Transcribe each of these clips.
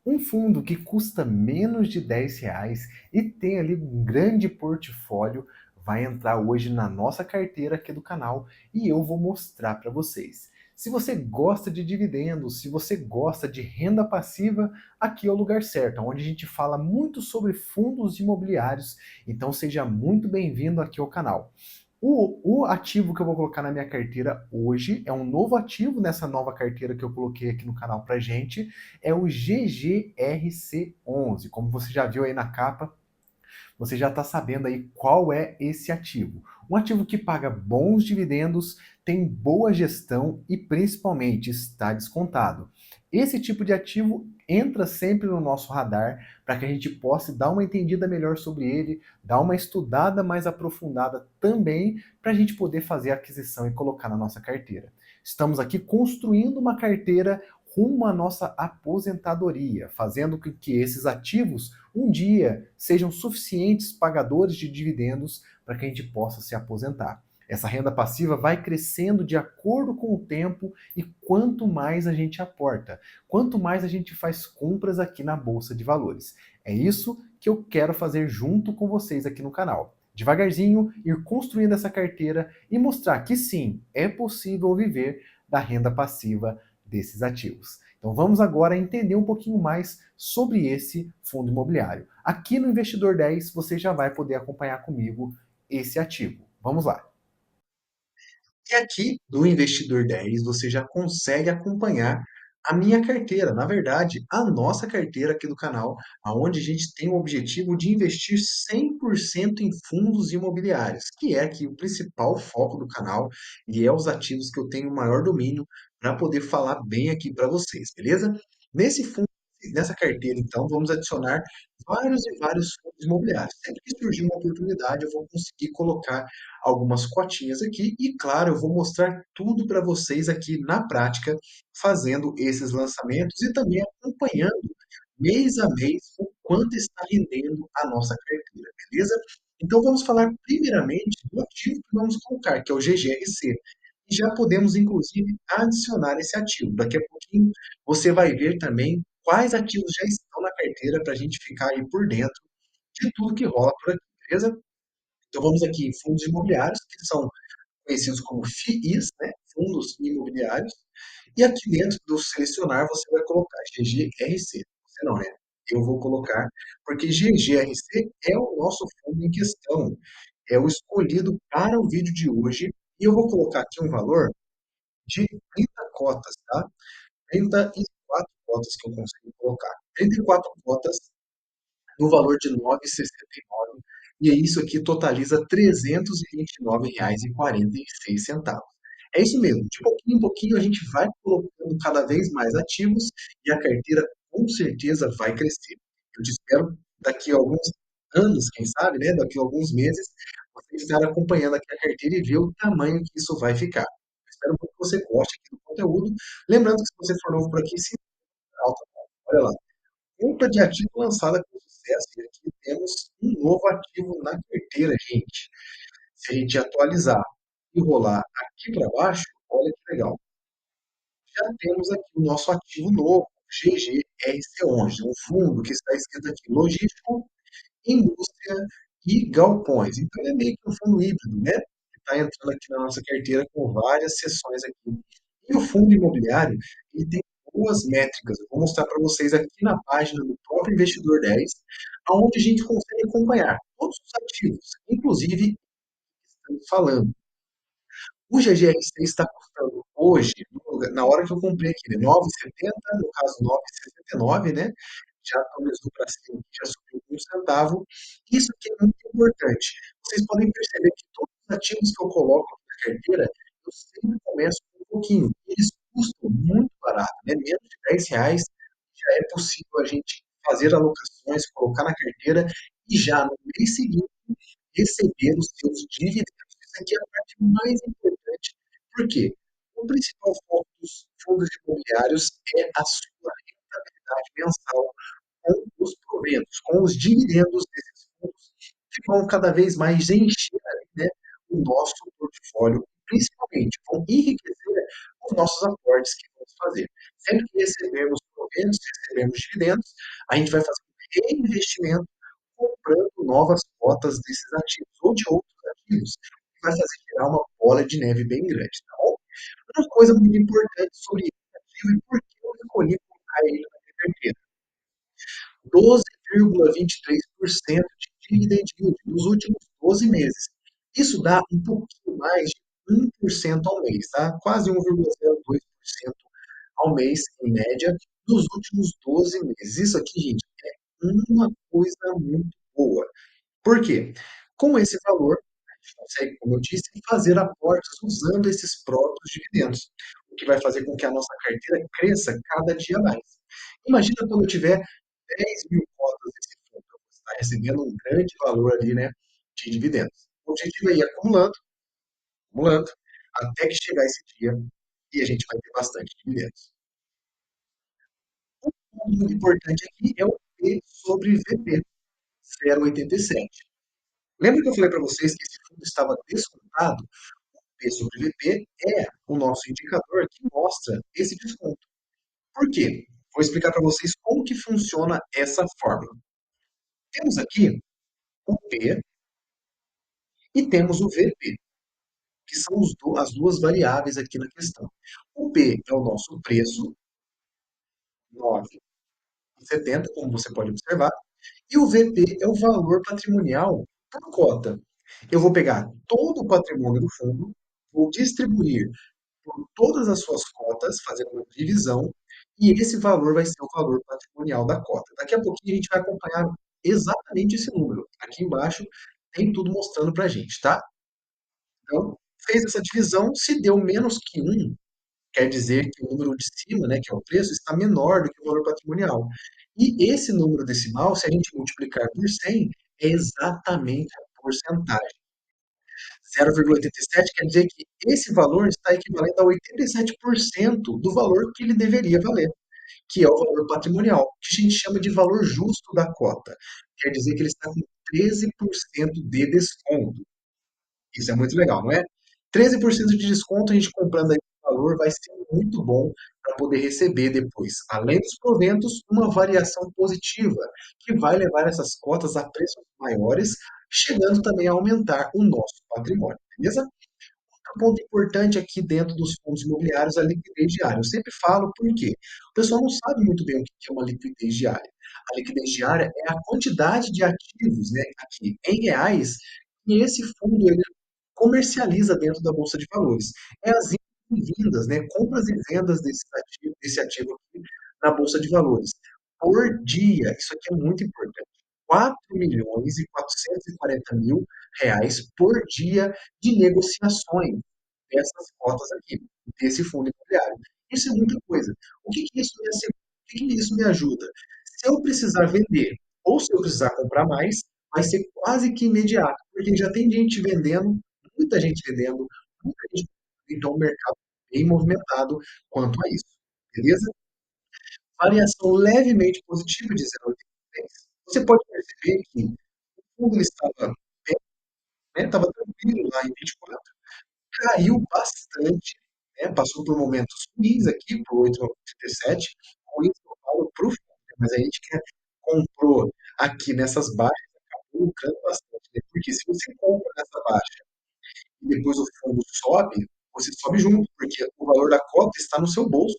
Um fundo que custa menos de R$ 10 e tem ali um grande portfólio vai entrar hoje na nossa carteira aqui do canal e eu vou mostrar para vocês. Se você gosta de dividendos, se você gosta de renda passiva, aqui é o lugar certo, onde a gente fala muito sobre fundos imobiliários, então seja muito bem-vindo aqui ao canal. O ativo que eu vou colocar na minha carteira hoje é um novo ativo nessa nova carteira que eu coloquei aqui no canal pra gente, é o GGRC11. Como você já viu aí na capa, você já está sabendo aí qual é esse ativo. Um ativo que paga bons dividendos, tem boa gestão e principalmente está descontado. Esse tipo de ativo entra sempre no nosso radar para que a gente possa dar uma entendida melhor sobre ele, dar uma estudada mais aprofundada também para a gente poder fazer a aquisição e colocar na nossa carteira. Estamos aqui construindo uma carteira rumo à nossa aposentadoria, fazendo com que esses ativos um dia sejam suficientes pagadores de dividendos para que a gente possa se aposentar. Essa renda passiva vai crescendo de acordo com o tempo e quanto mais a gente aporta, quanto mais a gente faz compras aqui na Bolsa de Valores. É isso que eu quero fazer junto com vocês aqui no canal. Devagarzinho, ir construindo essa carteira e mostrar que sim, é possível viver da renda passiva desses ativos. Então vamos agora entender um pouquinho mais sobre esse fundo imobiliário. Aqui no Investidor 10 você já vai poder acompanhar comigo esse ativo. Vamos lá. E aqui do Investidor 10 você já consegue acompanhar a minha carteira, na verdade, a nossa carteira aqui do canal, aonde a gente tem o objetivo de investir 100% em fundos imobiliários, que é aqui o principal foco do canal e é os ativos que eu tenho maior domínio para poder falar bem aqui para vocês, beleza? Nesse fundo, nessa carteira, então, vamos adicionar vários e vários fundos imobiliários. Sempre que surgir uma oportunidade, eu vou conseguir colocar algumas cotinhas aqui e, claro, eu vou mostrar tudo para vocês aqui na prática, fazendo esses lançamentos e também acompanhando mês a mês o quanto está rendendo a nossa carteira, beleza? Então vamos falar primeiramente do ativo que vamos colocar, que é o GGRC. E já podemos, inclusive, adicionar esse ativo. Daqui a pouquinho você vai ver também quais ativos já estão na carteira para a gente ficar aí por dentro de tudo que rola por aqui, beleza? Então vamos aqui em fundos imobiliários, que são conhecidos como FIIs, né? Fundos imobiliários. E aqui dentro do selecionar você vai colocar GGRC. Você não, né? Eu vou colocar, porque GGRC é o nosso fundo em questão, é o escolhido para o vídeo de hoje. E eu vou colocar aqui um valor de 30 cotas, tá? 34 cotas que eu consigo colocar. 34 cotas no valor de R$ 9,69. E isso aqui totaliza R$ 329,46. É isso mesmo, de pouquinho em pouquinho a gente vai colocando cada vez mais ativos e a carteira com certeza vai crescer. Eu te espero daqui a alguns anos, quem sabe, né? Daqui a alguns meses, você estar acompanhando aqui a carteira e ver o tamanho que isso vai ficar. Eu espero muito que você goste aqui do conteúdo. Lembrando que se você for novo por aqui, se inscreva. Olha lá. Compra de ativo lançada com sucesso. E aqui temos um novo ativo na carteira, gente. Se a gente atualizar e rolar aqui para baixo, olha que legal. Já temos aqui o nosso ativo novo, GGRC11, um fundo que está escrito aqui, logístico, indústria e galpões. Então, ele é meio que um fundo híbrido, né? Que está entrando aqui na nossa carteira com várias seções aqui. E o fundo imobiliário, ele tem boas métricas. Eu vou mostrar para vocês aqui na página do próprio Investidor 10, onde a gente consegue acompanhar todos os ativos, inclusive estamos falando. O GGRC está custando hoje, na hora que eu comprei aqui, né, 9,70, no caso 9,69, né? Já atualizou para cima, já subiu um centavo. Isso aqui é muito importante. Vocês podem perceber que todos os ativos que eu coloco na carteira, eu sempre começo com um pouquinho. Eles custam muito barato, né? Menos de R$ 10 já é possível a gente fazer alocações, colocar na carteira e já no mês seguinte receber os seus dividendos. Isso aqui é a parte mais importante. Por quê? O principal foco dos fundos imobiliários é a sua rentabilidade mensal com os proventos, com os dividendos desses fundos, que vão cada vez mais encher ali, né, o nosso portfólio, principalmente vão enriquecer os nossos aportes que vamos fazer. Sempre que recebermos proventos, recebemos dividendos, a gente vai fazer um reinvestimento comprando novas cotas desses ativos ou de outros ativos, que vai fazer gerar uma bola de neve bem grande, tá bom? Uma coisa muito importante sobre esse ativo e por que eu escolhi colocar ele na minha carteira. 12,23% de dividend yield nos últimos 12 meses. Isso dá um pouquinho mais de 1% ao mês, tá? Quase 1,02% ao mês, em média, nos últimos 12 meses. Isso aqui, gente, é uma coisa muito boa. Por quê? Com esse valor, a gente consegue, como eu disse, fazer aportes usando esses próprios dividendos, o que vai fazer com que a nossa carteira cresça cada dia mais. Imagina quando eu tiver 10 mil cotas desse fundo, eu vou estar recebendo um grande valor ali, né, de dividendos. O objetivo é ir acumulando, acumulando, até que chegar esse dia e a gente vai ter bastante dividendos. Um ponto muito importante aqui é o P sobre VP, 0,87. Lembra que eu falei para vocês que esse fundo estava descontado? O P sobre VP é o nosso indicador que mostra esse desconto. Por quê? Vou explicar para vocês como que funciona essa fórmula. Temos aqui o P e temos o VP, que são as duas variáveis aqui na questão. O P é o nosso preço, 9,70, como você pode observar, e o VP é o valor patrimonial por cota. Eu vou pegar todo o patrimônio do fundo, vou distribuir por todas as suas cotas, fazendo uma divisão, e esse valor vai ser o valor patrimonial da cota. Daqui a pouquinho a gente vai acompanhar exatamente esse número. Aqui embaixo tem tudo mostrando para a gente, tá? Então, fez essa divisão, se deu menos que um, quer dizer que o número de cima, né, que é o preço, está menor do que o valor patrimonial. E esse número decimal, se a gente multiplicar por 100, é exatamente a porcentagem. 0,87 quer dizer que esse valor está equivalente a 87% do valor que ele deveria valer, que é o valor patrimonial, que a gente chama de valor justo da cota. Quer dizer que ele está com 13% de desconto. Isso é muito legal, não é? 13% de desconto, a gente comprando aí o valor, vai ser muito bom para poder receber depois, além dos proventos, uma variação positiva, que vai levar essas cotas a preços maiores, chegando também a aumentar o nosso patrimônio, beleza? Um ponto importante aqui dentro dos fundos imobiliários é a liquidez diária. Eu sempre falo por quê? O pessoal não sabe muito bem o que é uma liquidez diária. A liquidez diária é a quantidade de ativos, né, aqui em reais, que esse fundo ele comercializa dentro da Bolsa de Valores. É as idas e vindas, né, compras e vendas desse ativo aqui na Bolsa de Valores. Por dia, isso aqui é muito importante. 4.440.000 reais por dia de negociações dessas cotas aqui, desse fundo imobiliário. Isso é muita coisa. O que que isso me ajuda? Se eu precisar vender ou se eu precisar comprar mais, vai ser quase que imediato, porque já tem gente vendendo, muita gente vendendo, muita gente, então o mercado é bem movimentado quanto a isso. Beleza? Variação levemente positiva de 0,83. Você pode perceber que o fundo ele estava bem, né, estava tranquilo lá em 24, caiu bastante, né, passou por momentos ruins aqui, por 8,87, ruins que eu falo para o fundo, né, mas a gente que comprou aqui nessas baixas acabou lucrando bastante, né, porque se você compra nessa baixa e depois o fundo sobe, você sobe junto, porque o valor da cota está no seu bolso.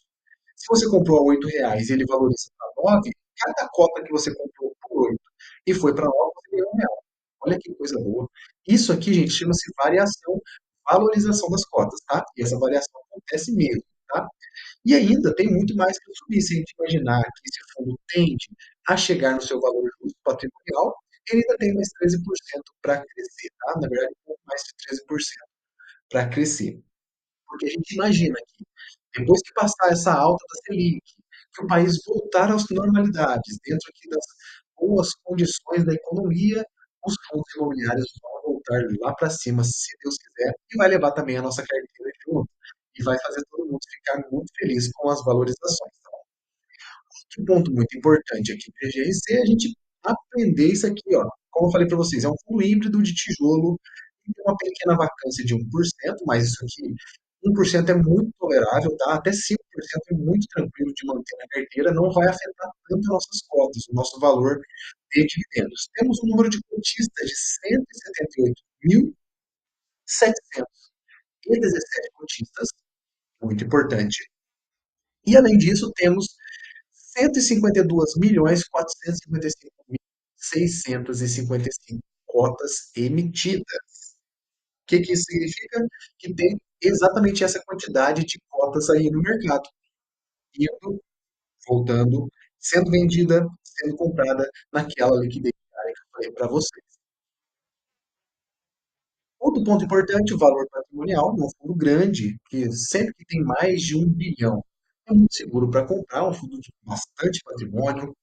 Se você comprou a R$ 8 e ele valoriza para 9, cada cota que você comprou por 8 e foi para 9, você ganhou R$ 1. Olha que coisa boa. Isso aqui, gente, chama-se variação, valorização das cotas, tá? E essa variação acontece mesmo, tá? E ainda tem muito mais que eu subir. Se a gente imaginar que esse fundo tende a chegar no seu valor justo patrimonial, ele ainda tem mais 13% para crescer, tá? Na verdade, um pouco mais de 13% para crescer. Porque a gente imagina que, depois que passar essa alta da Selic, que o país voltar às normalidades, dentro aqui das boas condições da economia, os fundos imobiliários vão voltar lá para cima, se Deus quiser, e vai levar também a nossa carteira junto, e vai fazer todo mundo ficar muito feliz com as valorizações. Outro ponto muito importante aqui para a GRC é a gente aprender isso aqui, ó. Como eu falei para vocês, é um fundo híbrido de tijolo, que tem uma pequena vacância de 1%, mas isso aqui, 1% é muito tolerável, tá? Até 5% 10% é muito tranquilo de manter na carteira, não vai afetar tanto as nossas cotas, o nosso valor de dividendos. Temos um número de cotistas de 178.717 cotistas, muito importante. E além disso, temos 152.455.655 cotas emitidas. O que, que isso significa? Que tem exatamente essa quantidade de cotas aí no mercado, indo, voltando, sendo vendida, sendo comprada naquela liquidez diária que eu falei para você. Outro ponto importante, o valor patrimonial, um fundo grande, que sempre que tem mais de 1 bilhão, é muito seguro para comprar, um fundo de bastante patrimônio,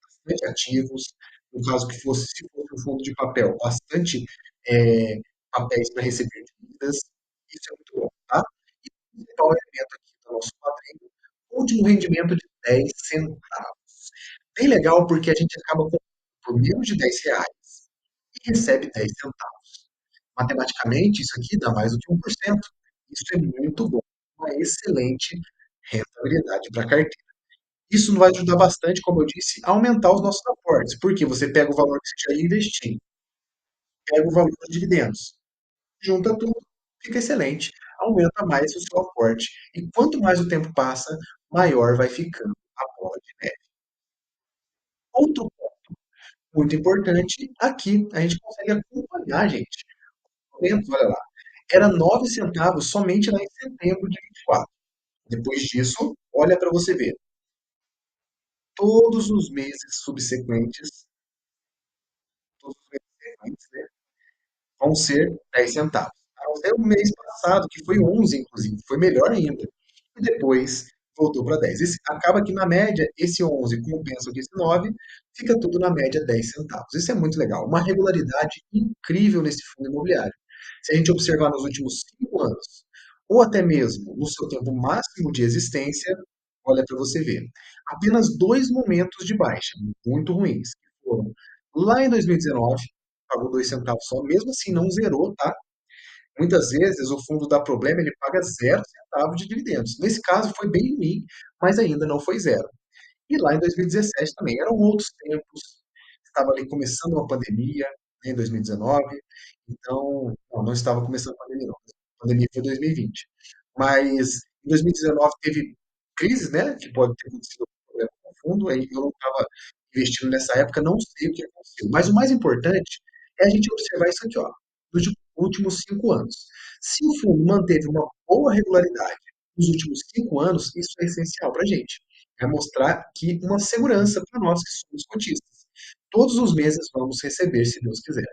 bastante ativos, no caso que fosse, se fosse um fundo de papel, bastante papéis para receber dívidas, isso é muito bom, tá? E o principal elemento aqui do nosso padrinho, último rendimento de 10 centavos. Bem legal porque a gente acaba comprando por menos de R$ 10 e recebe 10 centavos. Matematicamente, isso aqui dá mais do que 1%. Isso é muito bom, uma excelente rentabilidade para a carteira. Isso vai ajudar bastante, como eu disse, a aumentar os nossos aportes, porque você pega o valor que você já ia investir, pega o valor dos dividendos, junta tudo, fica excelente, aumenta mais o seu aporte. E quanto mais o tempo passa, maior vai ficando a bola de neve. Outro ponto muito importante, aqui a gente consegue acompanhar, gente. Olha lá, era 9 centavos somente lá em setembro de 24. Depois disso, olha para você ver, todos os meses subsequentes, todos os meses seguintes, né, vão ser 10 centavos. Até o mês passado, que foi 11, inclusive, foi melhor ainda. E depois voltou para 10. Acaba que, na média, esse 11 compensa com esse 9, fica tudo na média 10 centavos. Isso é muito legal. Uma regularidade incrível nesse fundo imobiliário. Se a gente observar nos últimos 5 anos, ou até mesmo no seu tempo máximo de existência, olha para você ver. Apenas dois momentos de baixa, muito ruins, que foram lá em 2019, pagou 2 centavos só, mesmo assim não zerou, tá? Muitas vezes o fundo dá problema, ele paga 0 centavo de dividendos. Nesse caso foi bem ruim, mas ainda não foi zero. E lá em 2017 também, eram outros tempos, estava ali começando uma pandemia, né, em 2019, então, não estava começando a pandemia não, a pandemia foi em 2020. Mas em 2019 teve crises, né, que pode ter acontecido algum problema com o fundo, aí eu não estava investindo nessa época, não sei o que aconteceu. Mas o mais importante é a gente observar isso aqui, ó, nos últimos 5 anos. Se o fundo manteve uma boa regularidade nos últimos 5 anos, isso é essencial para a gente. É mostrar que uma segurança para nós que somos cotistas. Todos os meses vamos receber, se Deus quiser.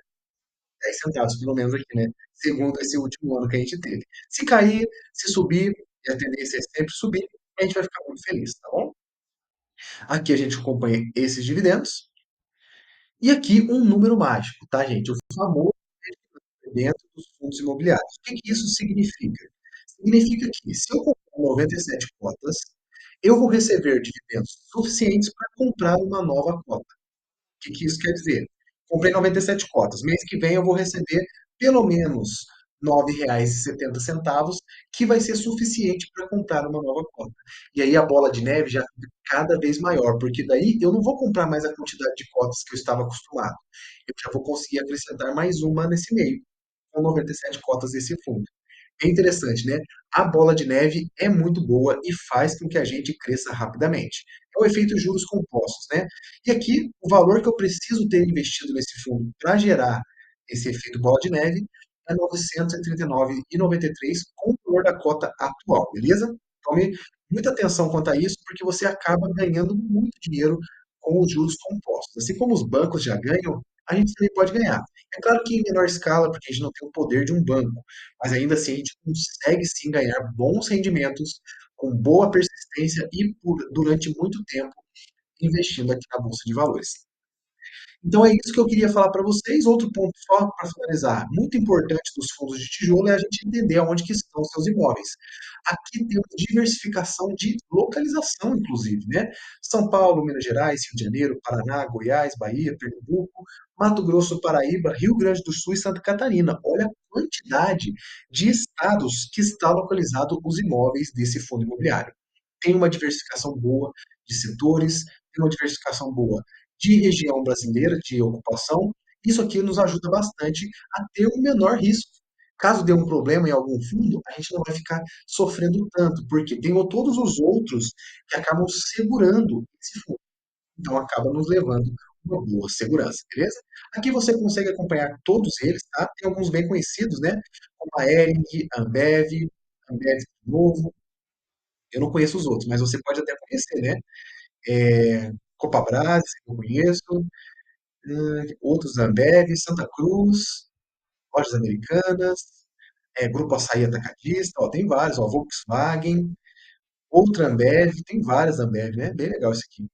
10 centavos, pelo menos aqui, né? Segundo esse último ano que a gente teve. Se cair, se subir, e a tendência é sempre subir, a gente vai ficar muito feliz, tá bom? Aqui a gente acompanha esses dividendos. E aqui um número mágico, tá, gente? O famoso dentro dos fundos imobiliários. O que que isso significa? Significa que se eu comprar 97 cotas, eu vou receber dividendos suficientes para comprar uma nova cota. O que que isso quer dizer? Comprei 97 cotas. Mês que vem eu vou receber pelo menos R$ 9,70, que vai ser suficiente para comprar uma nova cota. E aí a bola de neve já fica cada vez maior, porque daí eu não vou comprar mais a quantidade de cotas que eu estava acostumado. Eu já vou conseguir acrescentar mais uma nesse meio, com 97 cotas desse fundo. É interessante, né? A bola de neve é muito boa e faz com que a gente cresça rapidamente. É o efeito juros compostos, né? E aqui, o valor que eu preciso ter investido nesse fundo para gerar esse efeito bola de neve é R$ 939,93 com o valor da cota atual, beleza? Tome muita atenção quanto a isso, porque você acaba ganhando muito dinheiro com os juros compostos. Assim como os bancos já ganham, a gente também pode ganhar. É claro que em menor escala, porque a gente não tem o poder de um banco, mas ainda assim a gente consegue sim ganhar bons rendimentos com boa persistência e durante muito tempo investindo aqui na Bolsa de Valores. Então é isso que eu queria falar para vocês. Outro ponto só para finalizar, muito importante dos fundos de tijolo é a gente entender aonde que estão os seus imóveis. Aqui temos diversificação de localização, inclusive, né? São Paulo, Minas Gerais, Rio de Janeiro, Paraná, Goiás, Bahia, Pernambuco, Mato Grosso, Paraíba, Rio Grande do Sul e Santa Catarina. Olha a quantidade de estados que está localizado os imóveis desse fundo imobiliário. tem uma diversificação boa de setores, tem uma diversificação boa de região brasileira, de ocupação. Isso aqui nos ajuda bastante a ter um menor risco. Caso dê um problema em algum fundo, a gente não vai ficar sofrendo tanto, porque tem todos os outros que acabam segurando esse fundo. Então acaba nos levando uma boa segurança, beleza? Aqui você consegue acompanhar todos eles, tá? Tem alguns bem conhecidos, né? Como a Hering, Ambev de novo. Eu não conheço os outros, mas você pode até conhecer, né? Copabras, eu conheço. Outros Ambev, Santa Cruz, Lojas Americanas, Grupo Açaí Atacadista, ó, tem vários, ó, Volkswagen, outra Ambev, tem várias Ambev, né? Bem legal isso aqui.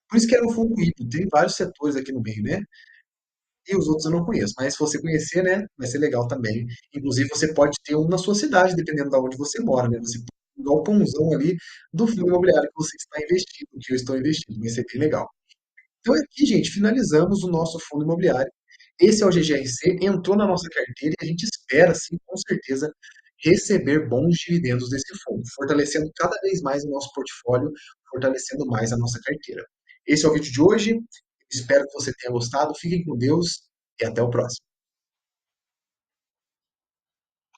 Por isso que era um fundo híbrido, tem vários setores aqui no meio, né? E os outros eu não conheço, mas se você conhecer, né, vai ser legal também. Inclusive, você pode ter um na sua cidade, dependendo de onde você mora, né? Você pode ter um galpãozão ali do fundo imobiliário que você está investindo, que eu estou investindo, vai ser bem legal. Então, aqui, gente, finalizamos o nosso fundo imobiliário. Esse é o GGRC, entrou na nossa carteira e a gente espera, sim, com certeza, receber bons dividendos desse fundo, fortalecendo cada vez mais o nosso portfólio, fortalecendo mais a nossa carteira. Esse é o vídeo de hoje. Espero que você tenha gostado. Fiquem com Deus e até o próximo.